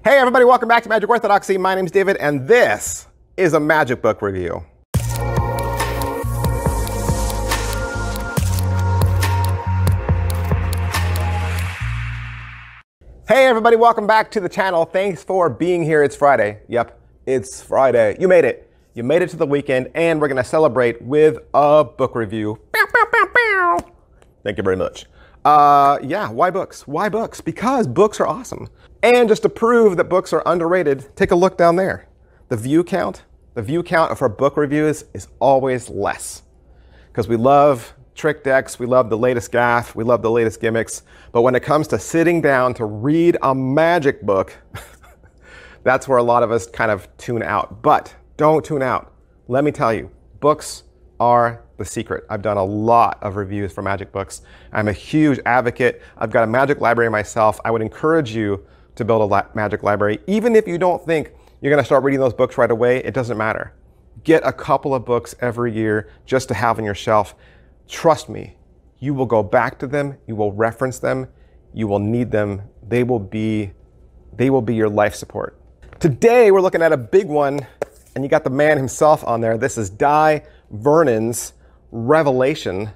Hey everybody, welcome back to Magic Orthodoxy. My name's David, and this is a magic book review. Hey everybody, welcome back to the channel. Thanks for being here. It's Friday. Yep, it's Friday. You made it. You made it to the weekend, and we're gonna celebrate with a book review. Thank you very much. Yeah, why books? Why books? Because books are awesome. And just to prove that books are underrated, take a look down there. The view count for book reviews is always less. Because we love trick decks, we love the latest gaff, we love the latest gimmicks. But when it comes to sitting down to read a magic book, that's where a lot of us kind of tune out. But don't tune out. Let me tell you, books are the secret. I've done a lot of reviews for magic books. I'm a huge advocate. I've got a magic library myself. I would encourage you to build a magic library. Even if you don't think you're going to start reading those books right away, it doesn't matter. Get a couple of books every year just to have on your shelf. Trust me, you will go back to them. You will reference them. You will need them. They will be your life support. Today, we're looking at a big one, and you got the man himself on there. This is Dai Vernon's Revelation.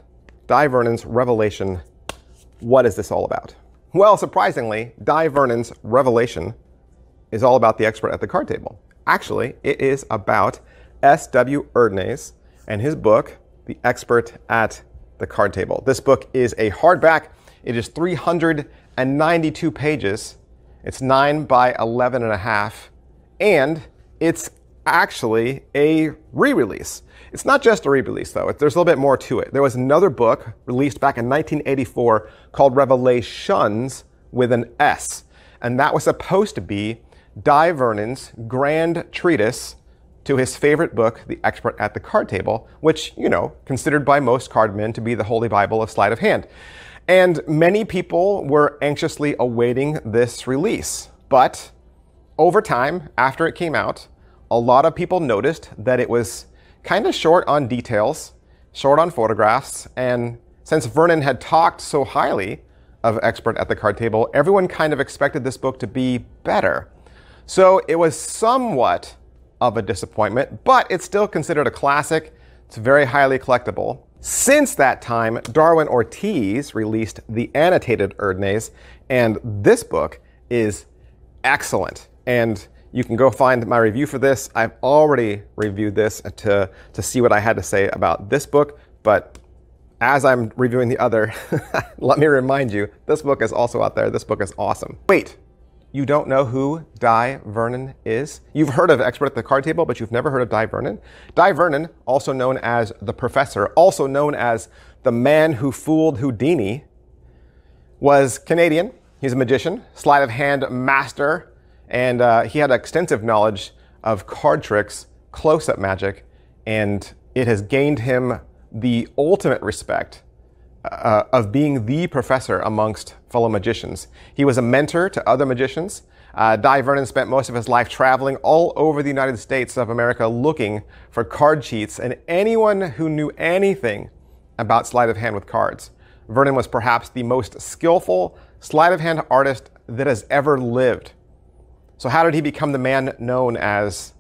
Dai Vernon's Revelation. What is this all about? Well, surprisingly, Dai Vernon's Revelation is all about the expert at the card table. Actually, it is about S.W. Erdnase and his book, The Expert at the Card Table. This book is a hardback. It is 392 pages. It's 9 by 11.5, and it's actually a re-release. It's not just a re-release, though. There's a little bit more to it. There was another book released back in 1984 called Revelations with an S, and that was supposed to be Dai Vernon's grand treatise to his favorite book, The Expert at the Card Table, which, you know, considered by most cardmen to be the Holy Bible of sleight of hand. And many people were anxiously awaiting this release. But over time, after it came out, a lot of people noticed that it was kind of short on details, short on photographs, and since Vernon had talked so highly of Expert at the Card Table, everyone kind of expected this book to be better. So it was somewhat of a disappointment, but it's still considered a classic. It's very highly collectible. Since that time, Darwin Ortiz released the annotated Erdnase, and this book is excellent. And you can go find my review for this. I've already reviewed this to see what I had to say about this book, but as I'm reviewing the other, let me remind you, this book is also out there. This book is awesome. Wait, you don't know who Dai Vernon is? You've heard of Expert at the Card Table, but you've never heard of Dai Vernon? Dai Vernon, also known as the Professor, also known as the man who fooled Houdini, was Canadian. He's a magician, sleight of hand master, and he had extensive knowledge of card tricks, close-up magic, and it has gained him the ultimate respect of being the professor amongst fellow magicians. He was a mentor to other magicians. Dai Vernon spent most of his life traveling all over the United States of America looking for card cheats and anyone who knew anything about sleight of hand with cards. Vernon was perhaps the most skillful sleight of hand artist that has ever lived. So how did he become the man known as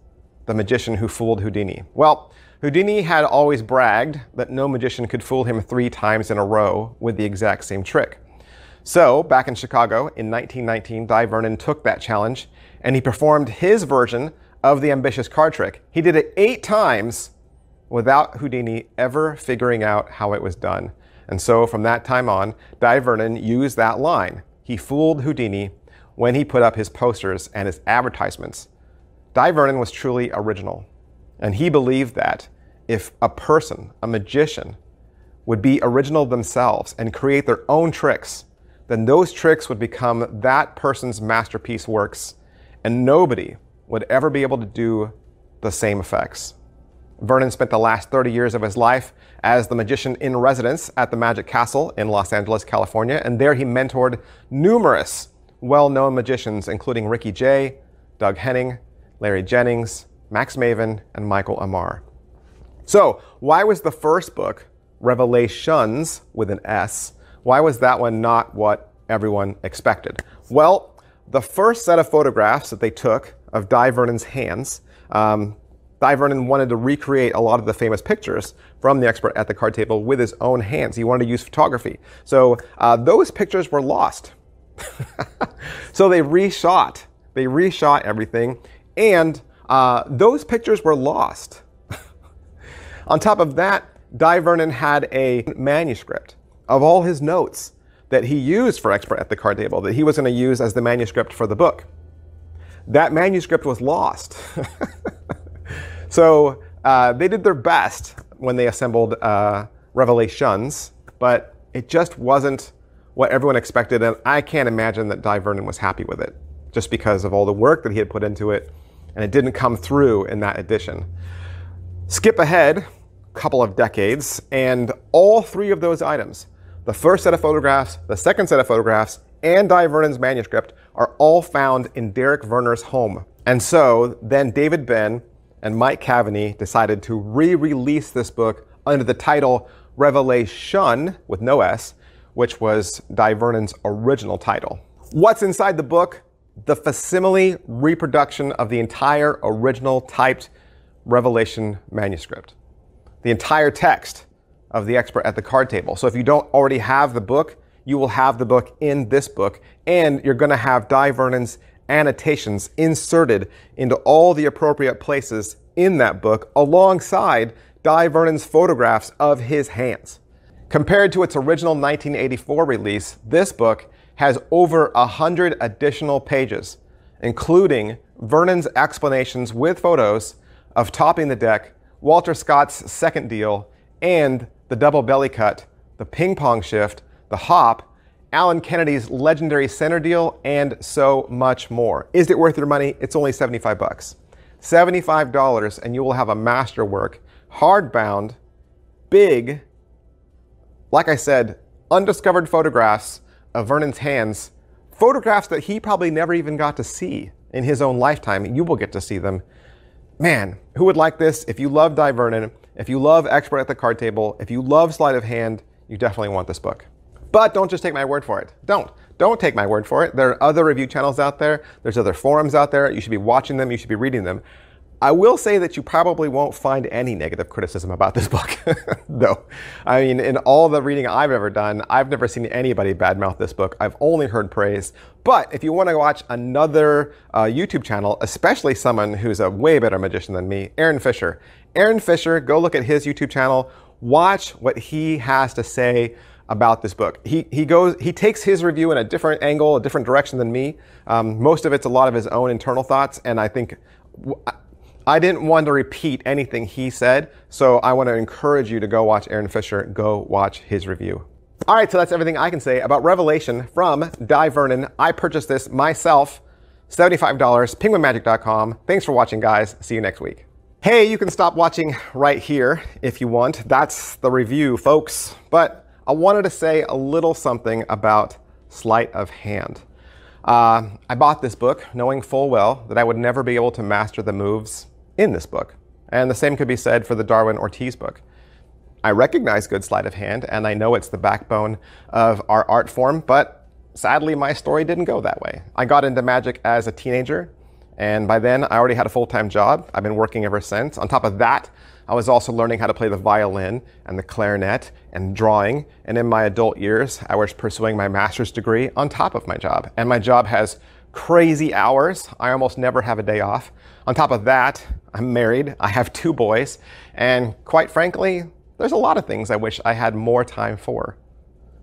the magician who fooled Houdini? Well, Houdini had always bragged that no magician could fool him 3 times in a row with the exact same trick. So back in Chicago in 1919, Dai Vernon took that challenge and he performed his version of the ambitious card trick. He did it 8 times without Houdini ever figuring out how it was done. And so from that time on, Dai Vernon used that line. He fooled Houdini when he put up his posters and his advertisements. Dai Vernon was truly original. And he believed that if a person, a magician, would be original themselves and create their own tricks, then those tricks would become that person's masterpiece works, and nobody would ever be able to do the same effects. Vernon spent the last 30 years of his life as the magician in residence at the Magic Castle in Los Angeles, California, and there he mentored numerous well-known magicians, including Ricky Jay, Doug Henning, Larry Jennings, Max Maven, and Michael Amar. So why was the first book, Revelations with an S, why was that one not what everyone expected? Well, the first set of photographs that they took of Dai Vernon's hands, Dai Vernon wanted to recreate a lot of the famous pictures from the expert at the card table with his own hands. He wanted to use photography. So those pictures were lost. So they reshot everything, and those pictures were lost. On top of that, Dai Vernon had a manuscript of all his notes that he used for expert at the card table, that he was going to use as the manuscript for the book. That manuscript was lost. So they did their best when they assembled Revelations, but it just wasn't what everyone expected, and I can't imagine that Dai Vernon was happy with it, just because of all the work that he had put into it, and it didn't come through in that edition. Skip ahead a couple of decades, and all three of those items, the first set of photographs, the second set of photographs, and Dai Vernon's manuscript, are all found in Derek Verner's home. And so then David Ben and Mike Cavaney decided to re-release this book under the title Revelation, with no S, which was Dai Vernon's original title. What's inside the book? The facsimile reproduction of the entire original typed Revelation manuscript. The entire text of the expert at the card table. So if you don't already have the book, you will have the book in this book, and you're going to have Dai Vernon's annotations inserted into all the appropriate places in that book, alongside Dai Vernon's photographs of his hands. Compared to its original 1984 release, this book has over 100 additional pages, including Vernon's explanations with photos of Topping the Deck, Walter Scott's second deal, and the double belly cut, the ping pong shift, the hop, Alan Kennedy's legendary center deal, and so much more. Is it worth your money? It's only 75 bucks. $75, and you will have a masterwork, hardbound, big, like I said, undiscovered photographs of Vernon's hands, photographs that he probably never even got to see in his own lifetime. You will get to see them. Man, who would like this? If you love Dai Vernon, if you love expert at the card table, if you love sleight of hand, you definitely want this book. But don't just take my word for it. Don't take my word for it. There are other review channels out there. There's other forums out there. You should be watching them. You should be reading them. I will say that you probably won't find any negative criticism about this book, though. I mean, in all the reading I've ever done, I've never seen anybody badmouth this book. I've only heard praise. But if you want to watch another YouTube channel, especially someone who's a way better magician than me, Aaron Fisher. Aaron Fisher, go look at his YouTube channel. Watch what he has to say about this book. He takes his review in a different angle, a different direction than me. Most of it's a lot of his own internal thoughts, and I think I didn't want to repeat anything he said, so I want to encourage you to go watch Aaron Fisher, go watch his review. All right, so that's everything I can say about Revelation from Dai Vernon. I purchased this myself, $75, penguinmagic.com. Thanks for watching, guys. See you next week. Hey, you can stop watching right here if you want. That's the review, folks. But I wanted to say a little something about sleight of hand. I bought this book knowing full well that I would never be able to master the moves in this book. And the same could be said for the Darwin Ortiz book. I recognize good sleight of hand, and I know it's the backbone of our art form, but sadly my story didn't go that way. I got into magic as a teenager, and by then I already had a full-time job. I've been working ever since. On top of that, I was also learning how to play the violin and the clarinet and drawing. And in my adult years, I was pursuing my master's degree on top of my job. And my job has crazy hours. I almost never have a day off. On top of that, I'm married. I have 2 boys. And quite frankly, there's a lot of things I wish I had more time for.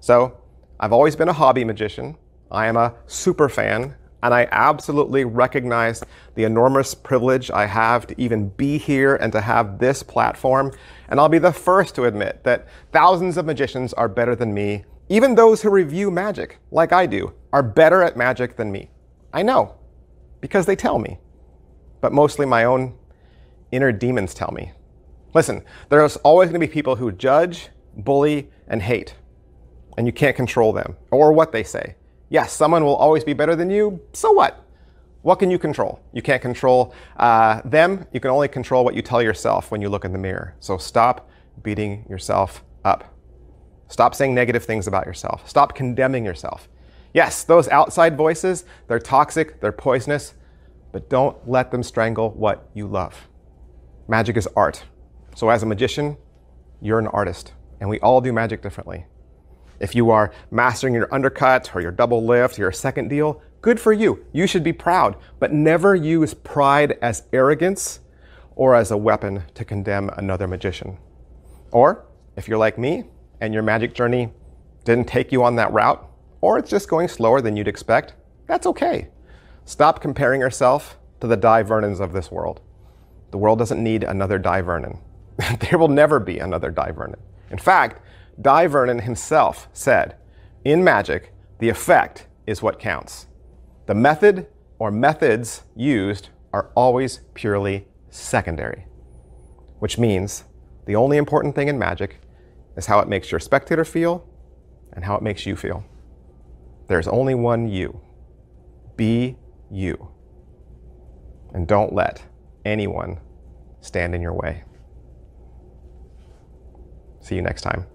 So I've always been a hobby magician. I am a super fan. And I absolutely recognize the enormous privilege I have to even be here and to have this platform. And I'll be the first to admit that thousands of magicians are better than me. Even those who review magic, like I do, are better at magic than me. I know, because they tell me. But mostly my own inner demons tell me. Listen, there's always going to be people who judge, bully, and hate. And you can't control them or what they say. Yes, someone will always be better than you. So what? What can you control? You can't control them. You can only control what you tell yourself when you look in the mirror. So stop beating yourself up. Stop saying negative things about yourself. Stop condemning yourself. Yes, those outside voices, they're toxic, they're poisonous, but don't let them strangle what you love. Magic is art. So as a magician, you're an artist, and we all do magic differently. If you are mastering your undercut or your double lift, your second deal, good for you. You should be proud, but never use pride as arrogance or as a weapon to condemn another magician. Or if you're like me and your magic journey didn't take you on that route, or it's just going slower than you'd expect, that's okay. Stop comparing yourself to the Dai Vernons of this world. The world doesn't need another Dai Vernon. There will never be another Dai Vernon. In fact, Dai Vernon himself said, in magic, the effect is what counts. The method or methods used are always purely secondary, which means the only important thing in magic is how it makes your spectator feel and how it makes you feel. There's only one you. Be you. And don't let anyone stand in your way. See you next time.